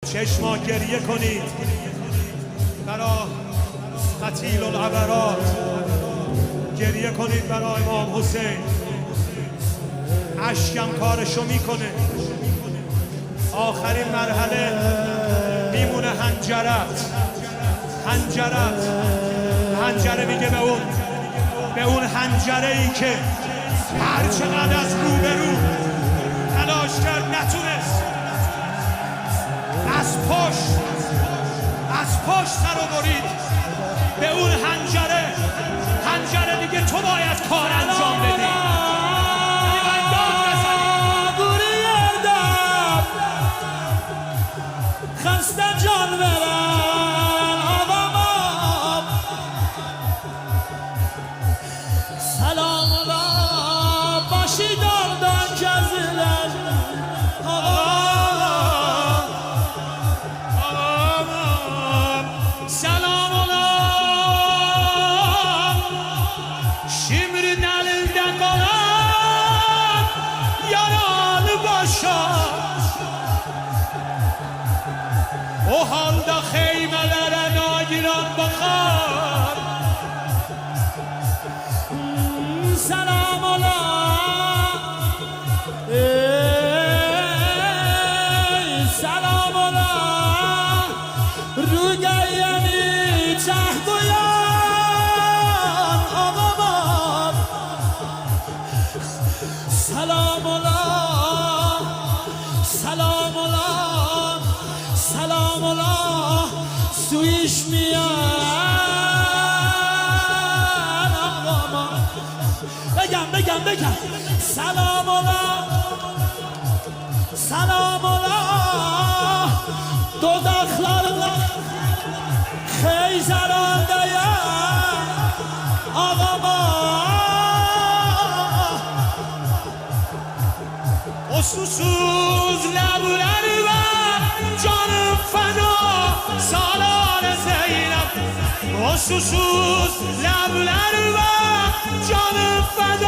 چشما گریه کنید برای قتیل العبرات، گریه کنید برای امام حسین. اشکم کارشو میکنه. آخرین مرحله میمونه حنجره میگه به اون حنجره ای که هر چقدر از روبرو تلاش کرد نتونست، از پشت سر رو برید به اون حنجره دیگه تو باید کار انجام بدی. خسته جان برن آقام، سلام الله باشی داردان جزیلن آقام، سلام الله şimdi nelinden kalan yaralı başa. O halda xeymelere nagiran bakar. سلام الله سلام الله روگیمی چهگویان آقام، سلام الله سلام الله سلام الله سویش میان آقام. بگم سلام الله سلام الله دوداخlarla خیزرandayım ağama. O susuz labları var canım fena salar Zeynep. O susuz labları var canım fena